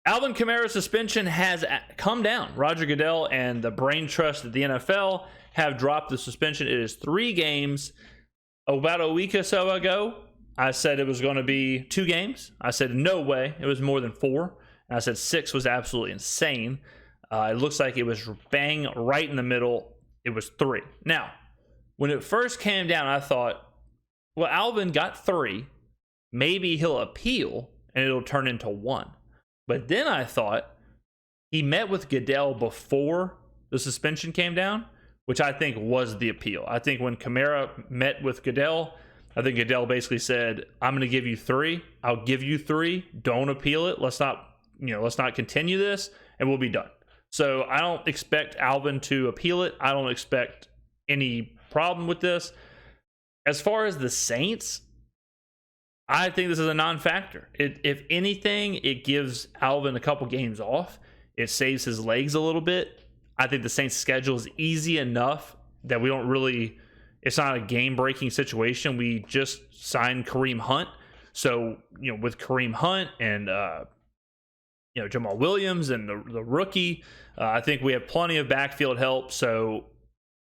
Alvin Kamara's suspension has come down. Roger Goodell and the brain trust at the NFL have dropped the suspension. It is 3 games. About a week or so ago, I said it was going to be 2 games. I said no way. It was more than 4. And I said 6 was absolutely insane. It looks like it was bang right in the middle. It was 3. Now, when it first came down, I thought, well, Alvin got 3. Maybe he'll appeal and it'll turn into 1. But then I thought he met with Goodell before the suspension came down, which I think was the appeal. I think when Kamara met with Goodell, I think Goodell basically said, I'm going to give you 3. I'll give you 3. Don't appeal it. Let's not continue this, and we'll be done. So I don't expect Alvin to appeal it. I don't expect any problem with this. As far as the Saints, I think this is a non-factor. If anything, it gives Alvin a couple games off. It saves his legs a little bit. I think the Saints' schedule is easy enough that we don't really, it's not a game-breaking situation. We just signed Kareem Hunt. So, with Kareem Hunt and, Jamal Williams and the rookie, I think we have plenty of backfield help. So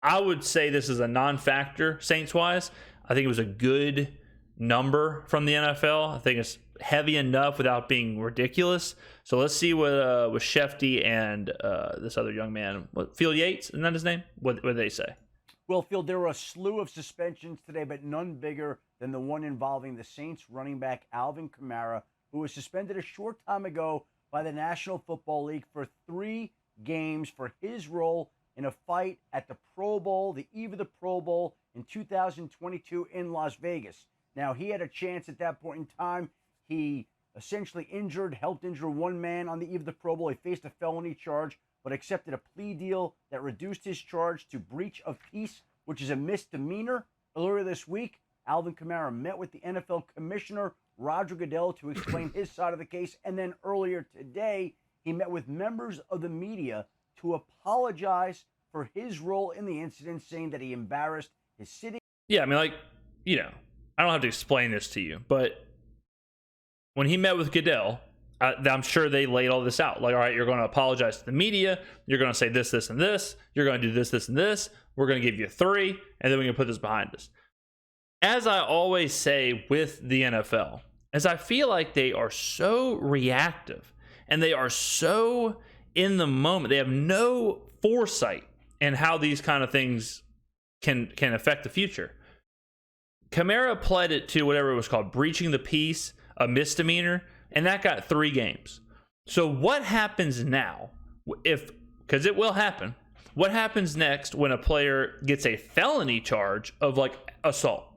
I would say this is a non-factor Saints-wise. I think it was a good number from the NFL. I think it's heavy enough without being ridiculous. So let's see what with Schefter and this other young man, Field Yates, isn't that his name? What did they say? Well, Phil, there were a slew of suspensions today, but none bigger than the one involving the Saints running back Alvin Kamara, who was suspended a short time ago by the National Football League for 3 games for his role in a fight at the Pro Bowl, the eve of the Pro Bowl in 2022 in Las Vegas. Now, he had a chance at that point in time. He essentially helped injure one man on the eve of the Pro Bowl. He faced a felony charge, but accepted a plea deal that reduced his charge to breach of peace, which is a misdemeanor. Earlier this week, Alvin Kamara met with the NFL Commissioner, Roger Goodell, to explain his side of the case. And then earlier today, he met with members of the media to apologize for his role in the incident, saying that he embarrassed his city. Yeah, I mean, I don't have to explain this to you, but when he met with Goodell, I'm sure they laid all this out. Like, all right, you're going to apologize to the media. You're going to say this, this, and this. You're going to do this, this, and this. We're going to give you 3, and then we're going to put this behind us. As I always say with the NFL, as I feel like they are so reactive and they are so in the moment, they have no foresight in how these kind of things can affect the future. Kamara pled it to whatever it was called, breaching the peace, a misdemeanor, and that got 3 games. So what happens now, because it will happen, what happens next when a player gets a felony charge of assault?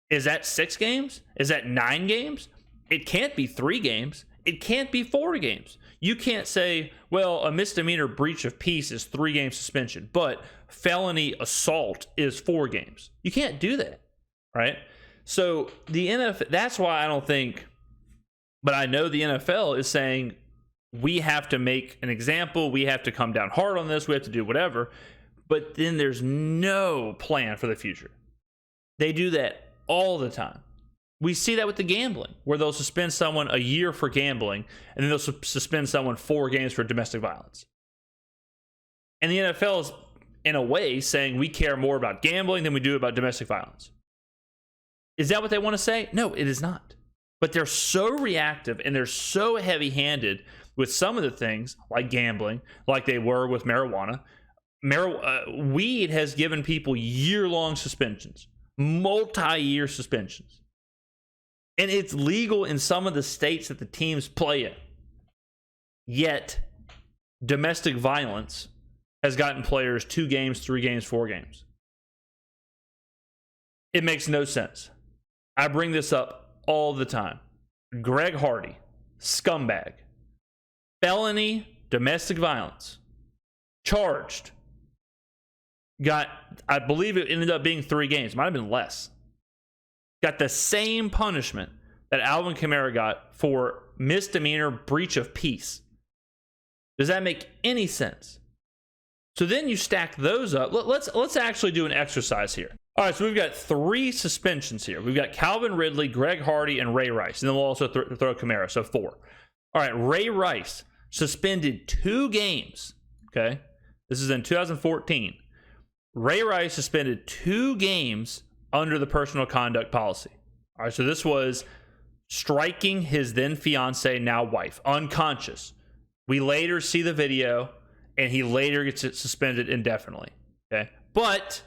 Is that 6 games? Is that 9 games? It can't be 3 games. It can't be 4 games. You can't say, well, a misdemeanor breach of peace is 3 game suspension, but felony assault is 4 games. You can't do that. Right? So the NFL, that's why I don't think, but I know the NFL is saying we have to make an example. We have to come down hard on this. We have to do whatever. But then there's no plan for the future. They do that all the time. We see that with the gambling, where they'll suspend someone a year for gambling, and then they'll suspend someone 4 games for domestic violence. And the NFL is, in a way, saying we care more about gambling than we do about domestic violence. Is that what they want to say? No, it is not. But they're so reactive and they're so heavy-handed with some of the things, like gambling, like they were with marijuana. Weed has given people year-long suspensions, multi-year suspensions. And it's legal in some of the states that the teams play in. Yet, domestic violence has gotten players 2 games, 3 games, 4 games. It makes no sense. I bring this up all the time. Greg Hardy, scumbag, felony domestic violence, charged, got, I believe it ended up being 3 games, might have been less, got the same punishment that Alvin Kamara got for misdemeanor breach of peace. Does that make any sense? So then you stack those up. Let's actually do an exercise here. All right, so we've got 3 suspensions here. We've got Calvin Ridley, Greg Hardy, and Ray Rice. And then we'll also throw Kamara, so 4. All right, Ray Rice. suspended 2 games. Okay, this is in 2014. Ray Rice suspended 2 games under the personal conduct policy. All right, so this was striking his then fiance, now wife, unconscious. We later see the video, and he later gets it suspended indefinitely. Okay, but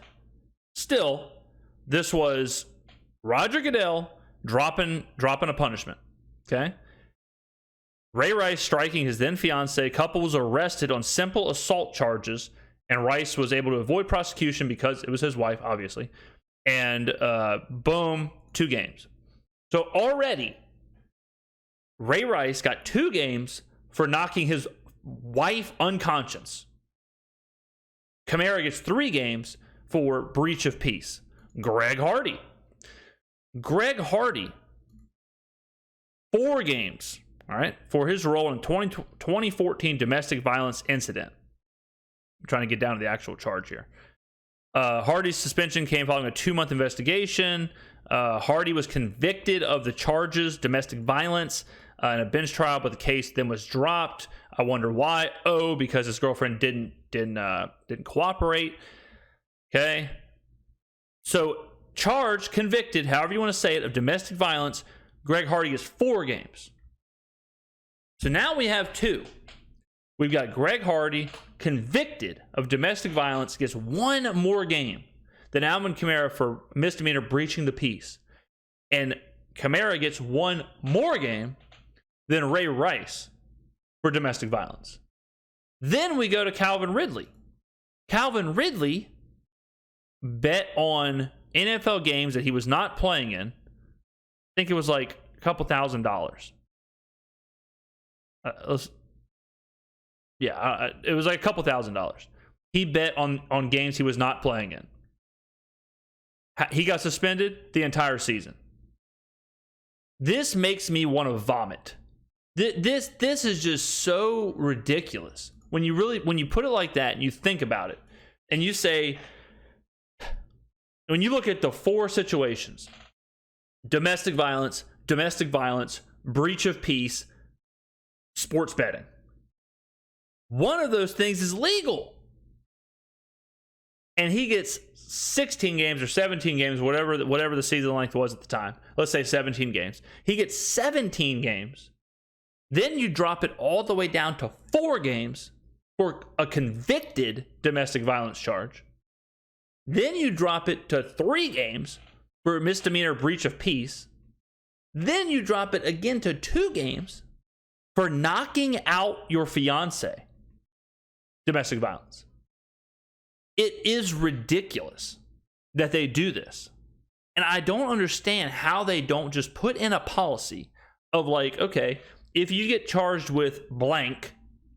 still, this was Roger Goodell dropping a punishment. Okay, Ray Rice striking his then fiance. Couple was arrested on simple assault charges, and Rice was able to avoid prosecution because it was his wife, obviously. And boom, 2 games. So already, Ray Rice got 2 games for knocking his wife unconscious. Kamara gets 3 games for breach of peace. Greg Hardy, 4 games, all right, for his role in 2014 domestic violence incident. I'm trying to get down to the actual charge here. Hardy's suspension came following a 2-month investigation. Hardy was convicted of the charges, domestic violence, in a bench trial, but the case then was dropped. I wonder why. Oh, because his girlfriend didn't cooperate. Okay. So charged, convicted, however you want to say it, of domestic violence. Greg Hardy gets 4 games. So now we have 2. We've got Greg Hardy convicted of domestic violence, gets 1 more game than Alvin Kamara for misdemeanor breaching the peace. And Kamara gets 1 more game than Ray Rice for domestic violence. Then we go to Calvin Ridley. Calvin Ridley bet on NFL games that he was not playing in. I think it was like a couple $1,000s. It was like a couple $1,000s. He bet on games he was not playing in. He got suspended the entire season. This makes me want to vomit. This is just so ridiculous. When you put it like that and you think about it, and you say, when you look at the 4 situations, domestic violence, breach of peace, sports betting, one of those things is legal. And he gets 16 games or 17 games, whatever the season length was at the time. Let's say 17 games. He gets 17 games. Then you drop it all the way down to 4 games for a convicted domestic violence charge. Then you drop it to 3 games for a misdemeanor breach of peace. Then you drop it again to 2 games for knocking out your fiance. Domestic violence. It is ridiculous that they do this. And I don't understand how they don't just put in a policy of like, okay, if you get charged with blank,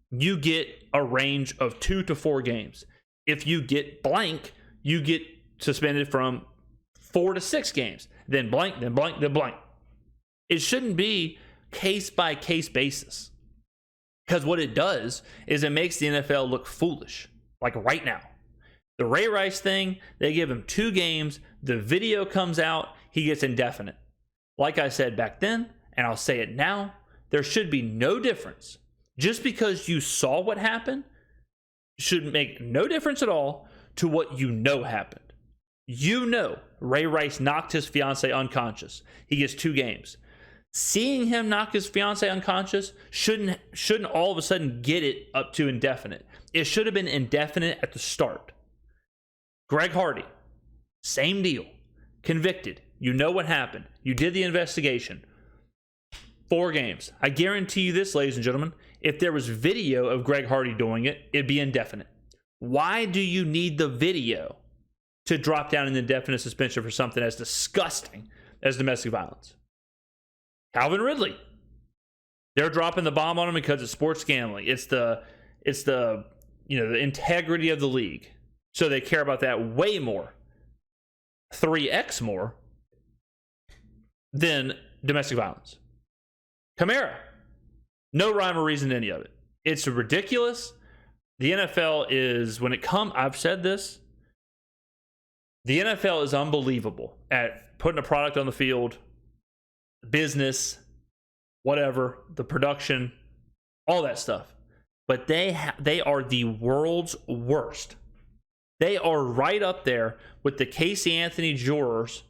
you get a range of 2 to 4 games. If you get blank, you get suspended from 4 to 6 games. Then blank, then blank, then blank. It shouldn't be case by case basis. Because what it does is it makes the NFL look foolish. Like right now. The Ray Rice thing, they give him 2 games. The video comes out. He gets indefinite. Like I said back then, and I'll say it now, there should be no difference. Just because you saw what happened should make no difference at all to what you know happened. You know Ray Rice knocked his fiance unconscious. He gets 2 games. Seeing him knock his fiance unconscious shouldn't all of a sudden get it up to indefinite. It should have been indefinite at the start. Greg Hardy, same deal. Convicted. You know what happened. You did the investigation. 4 games. I guarantee you this, ladies and gentlemen, if there was video of Greg Hardy doing it, it'd be indefinite. Why do you need the video to drop down an indefinite suspension for something as disgusting as domestic violence? Calvin Ridley. They're dropping the bomb on him because it's sports gambling. It's the the integrity of the league. So they care about that way more, 3x more, than domestic violence. Kamara, no rhyme or reason to any of it. It's ridiculous. The NFL is, I've said this, the NFL is unbelievable at putting a product on the field, business, whatever, the production, all that stuff. but they are the world's worst. They are right up there with the Casey Anthony jurors,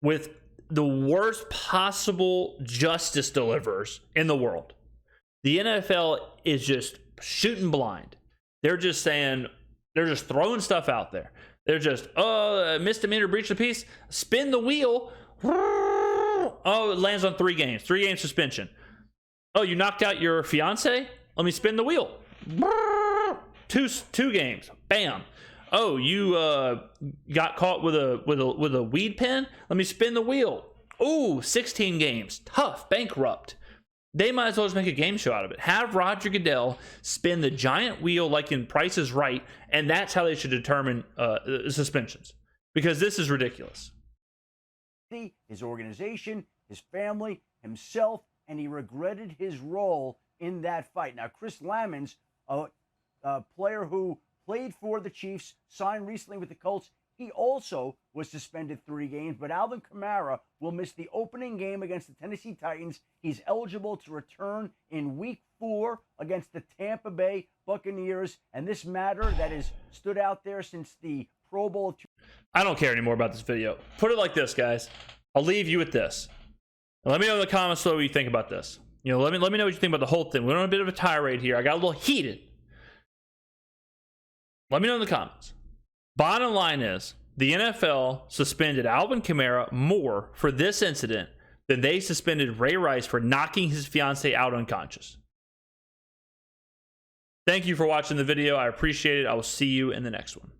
with the worst possible justice deliverers in the world. The NFL is just shooting blind. They're just saying, they're just throwing stuff out there. They're just, misdemeanor, breach of peace, spin the wheel. Oh, it lands on 3 games. 3 game suspension. Oh, you knocked out your fiance? Let me spin the wheel. Two games. Bam. Oh, you got caught with a weed pen? Let me spin the wheel. Ooh, 16 games. Tough. Bankrupt. They might as well just make a game show out of it. Have Roger Goodell spin the giant wheel like in Price is Right, and that's how they should determine suspensions. Because this is ridiculous. His organization, his family, himself, and he regretted his role in that fight. Now, Chris Lamons, a player who played for the Chiefs, signed recently with the Colts, he also was suspended 3 games, but Alvin Kamara will miss the opening game against the Tennessee Titans. He's eligible to return in Week 4 against the Tampa Bay Buccaneers, and this matter that has stood out there since the Pro Bowl. I don't care anymore about this video. Put it like this, guys. I'll leave you with this. Let me know in the comments what you think about this. Let me know what you think about the whole thing. We're on a bit of a tirade here. I got a little heated. Let me know in the comments. Bottom line is, the NFL suspended Alvin Kamara more for this incident than they suspended Ray Rice for knocking his fiance out unconscious. Thank you for watching the video. I appreciate it. I will see you in the next one.